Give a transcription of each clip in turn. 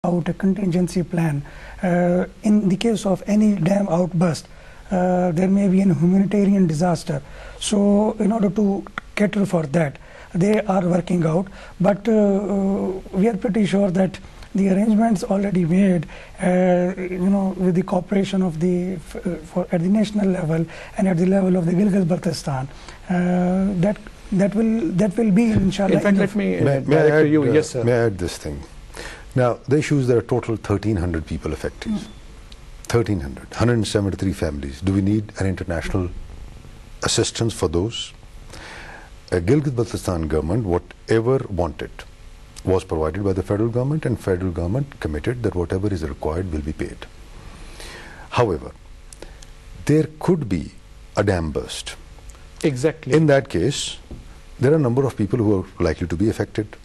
out a contingency plan in the case of any dam outburst. There may be a humanitarian disaster. So in order to cater for that, they are working out. But we are pretty sure that the arrangements already made, with the cooperation of at the national level and at the level of the Gilgit-Baltistan, that will be inshallah. In fact, let me may I add, you. Yes, sir. May I add this thing? Now, the issue is there are total 1,300 people affected. 1,300, 173 families. Do we need an international assistance for those? Gilgit-Baltistan government, whatever wanted, was provided by the federal government, and federal government committed that whatever is required will be paid. However, there could be a dam burst. Exactly. In that case, there are a number of people who are likely to be affected.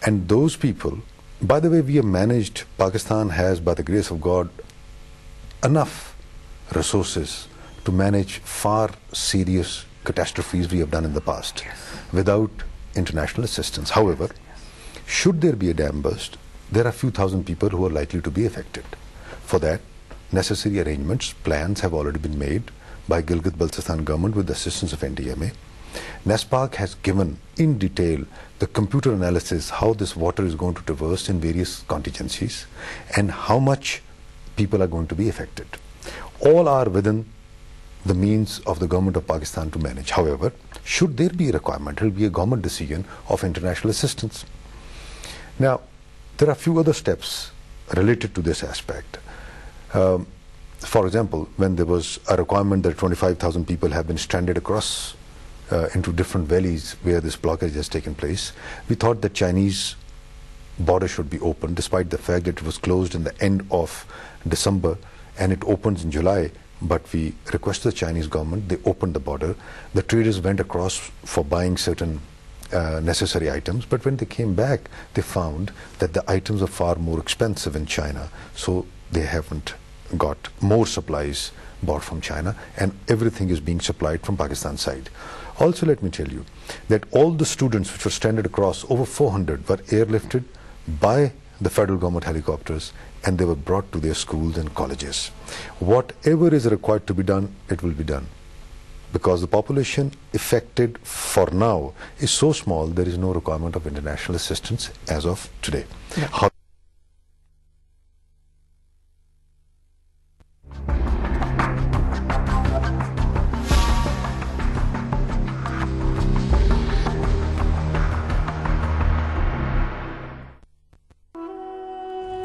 And those people, by the way, we have managed, Pakistan has, by the grace of God, enough resources to manage far serious catastrophes we have done in the past without international assistance. However, should there be a dam burst, there are a few thousand people who are likely to be affected. For that, necessary arrangements, plans have already been made by Gilgit-Baltistan government with the assistance of NDMA. NESPAC has given in detail the computer analysis how this water is going to traverse in various contingencies and how much people are going to be affected. All are within the means of the government of Pakistan to manage. However, should there be a requirement, it will be a government decision of international assistance. Now, there are a few other steps related to this aspect. For example, when there was a requirement that 25,000 people have been stranded across into different valleys where this blockage has taken place, we thought the Chinese border should be open, despite the fact that it was closed in the end of December and it opens in July. But we requested the Chinese government, they opened the border. The traders went across for buying certain necessary items, but when they came back, they found that the items are far more expensive in China, so they haven't got more supplies bought from China, and everything is being supplied from Pakistan side. Also, let me tell you that all the students which were stranded across, over 400, were airlifted by the federal government helicopters, and they were brought to their schools and colleges. Whatever is required to be done, it will be done. Because the population affected for now is so small, there is no requirement of international assistance as of today. Yeah.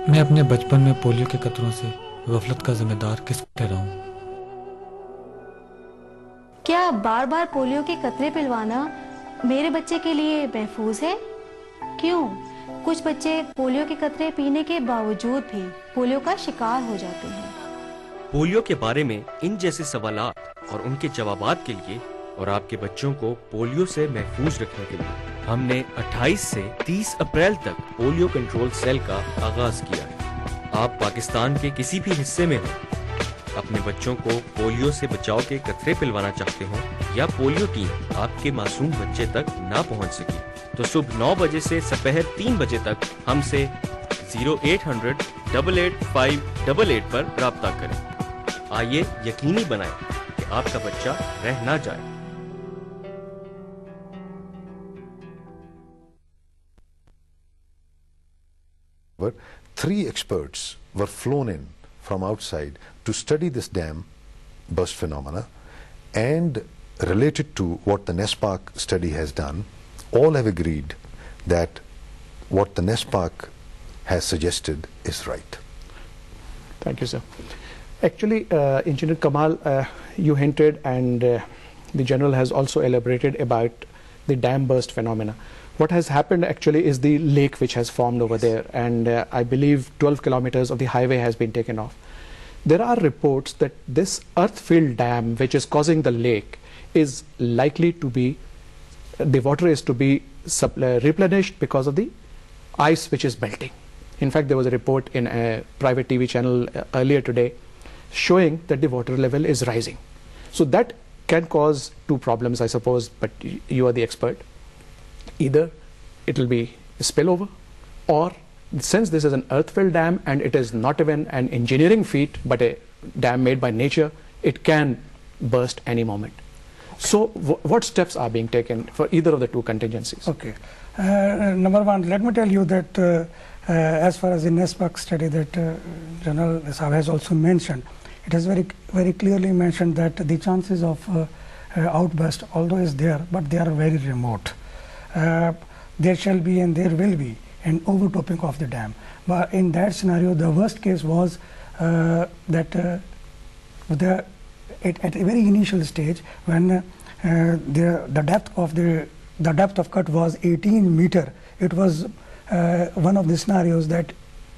मैं अपने बचपन में polio के कतरों से गफलत का जिम्मेदार किसको ठहराऊं? क्या बार बार पोलियो के कतरे पिलवाना मेरे बच्चे के लिए महफूज है? क्यों? कुछ बच्चे पोलियो के कतरे पीने के बावजूद भी पोलियो का शिकार हो जाते हैं। पोलियो के बारे में इन जैसे सवालात और उनके जवाबात के लिए और आपके बच्चों को पोलियो से महफूज रखने के लिए हमने 28 से 30 अप्रैल तक पोलियो कंट्रोल सेल का आगाज किया है। आप पाकिस्तान के किसी भी हिस्से में हो, अपने बच्चों को पोलियो से बचाव के कतरे पिलवाना चाहते हो या पोलियो टीम आपके मासूम बच्चे तक ना पहुंच सकी, तो सुबह 9 बजे से दोपहर 3 बजे तक हमसे 0800 885 88 पर राब्ता करें। आइए यकीनी बनाएं कि आपका बच्चा रह ना जाए। Three experts were flown in from outside to study this dam burst phenomena, and related to what the NESPAC study has done, all have agreed that what the NESPAC has suggested is right. Thank you, sir. Actually, Engineer Kamal, you hinted, and the General has also elaborated about the dam burst phenomena. What has happened actually is the lake which has formed over there, and I believe 12 kilometers of the highway has been taken off. There are reports that this earth-filled dam which is causing the lake is likely to be, the water is to be replenished because of the ice which is melting. In fact, there was a report in a private TV channel earlier today showing that the water level is rising. So that can cause two problems, I suppose, but you are the expert. Either it will be a spillover, or since this is an earth-filled dam and it is not even an engineering feat but a dam made by nature, it can burst any moment. So what steps are being taken for either of the two contingencies? Okay. Number one, let me tell you that as far as the NESPAC study that General Saab has also mentioned, it has very clearly mentioned that the chances of outburst, although is there, but they are very remote. There shall be and there will be an overtopping of the dam. But in that scenario, the worst case was that at a very initial stage, when the depth of cut was 18 meter, it was one of the scenarios that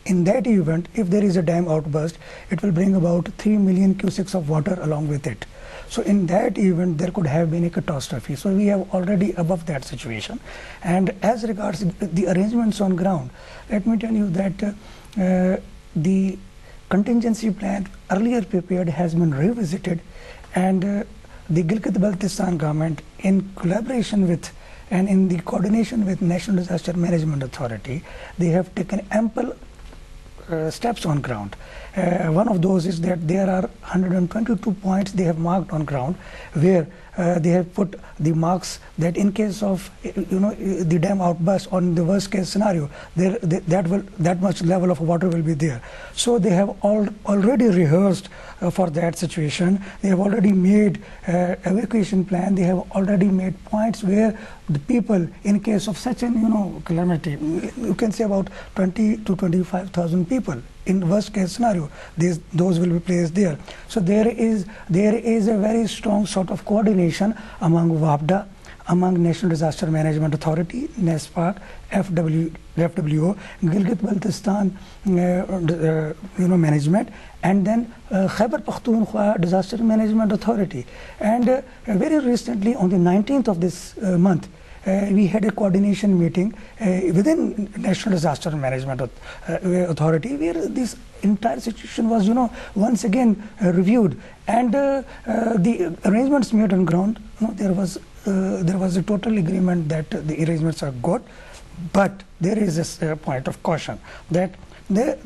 in that event, if there is a dam outburst, it will bring about 3 million cusics of water along with it. So in that event, there could have been a catastrophe. So we have already above that situation. And as regards the arrangements on ground, let me tell you that the contingency plan earlier prepared has been revisited, and the Gilgit-Baltistan government, in collaboration with and in the coordination with National Disaster Management Authority, they have taken ample steps on ground. One of those is that there are 122 points they have marked on ground, where they have put the marks that in case of the dam outburst, on the worst case scenario, that much level of water will be there. So they have already rehearsed for that situation. They have already made evacuation plan. They have already made points where the people, in case of such an calamity, you can say about 20 to 25,000 people. In worst case scenario, those will be placed there. So there is a very strong sort of coordination among WAPDA, among National Disaster Management Authority, NESPAC, FWO, Gilgit-Baltistan management, and then Khyber Pakhtunkhwa Disaster Management Authority. And very recently, on the 19th of this month, we had a coordination meeting within National Disaster Management Authority, where this entire situation was, once again reviewed, and the arrangements made on ground. There was a total agreement that the arrangements are good, but there is a point of caution that the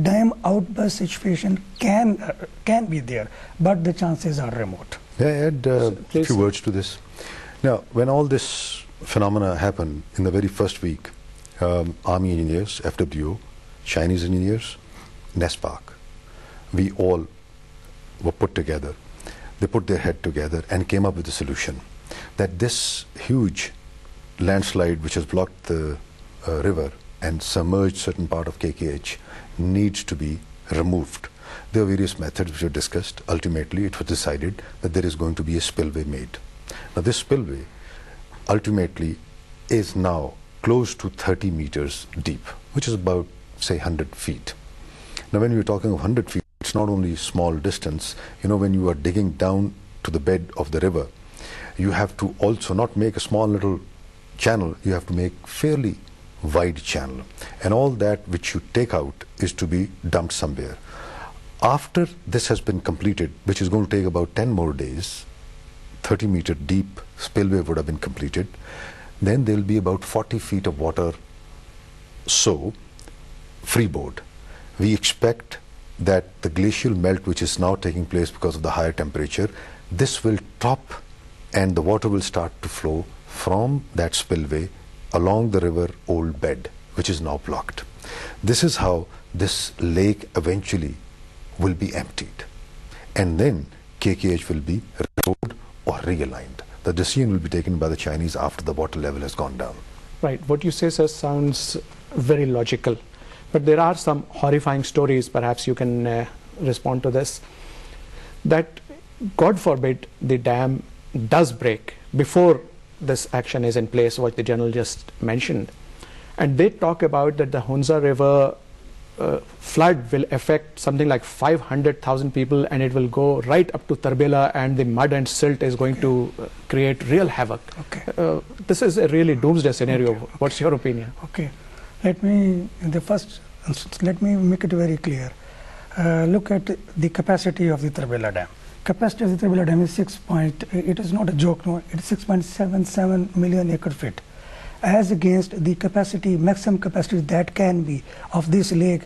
dam outburst situation can be there, but the chances are remote. May I add a few words to this? Now, when all this phenomena happened in the very first week, Army engineers, FWO, Chinese engineers, NESPAC, we all were put together. They put their head together and came up with a solution that this huge landslide which has blocked the river and submerged certain part of KKH needs to be removed. There are various methods which were discussed. Ultimately, it was decided that there is going to be a spillway made. Now, this spillway ultimately is now close to 30 meters deep, which is about, say, 100 feet. Now, when we're talking of 100 feet, it's not only small distance. When you are digging down to the bed of the river, you have to also not make a small little channel, you have to make fairly wide channel. And all that which you take out is to be dumped somewhere. After this has been completed, which is going to take about 10 more days, 30-meter deep spillway would have been completed, then there will be about 40 feet of water freeboard. We expect that the glacial melt which is now taking place because of the higher temperature, this will top and the water will start to flow from that spillway along the river old bed, which is now blocked. This is how this lake eventually will be emptied, and then KKH will be restored or realigned. The decision will be taken by the Chinese after the water level has gone down. Right. What you say, sir, sounds very logical. But there are some horrifying stories, perhaps you can respond to this, that God forbid the dam does break before this action is in place, what the General just mentioned. And they talk about that the Hunza River flood will affect something like 500,000 people, and it will go right up to Tarbela, and the mud and silt is going to create real havoc. This is a really doomsday scenario. What's your opinion? Okay. Let me make it very clear. Look at the capacity of the Tarbela Dam. Capacity of the Tarbela Dam is it is not a joke, no, it is 6.77 million acre feet. as against the capacity, maximum capacity that can be of this lake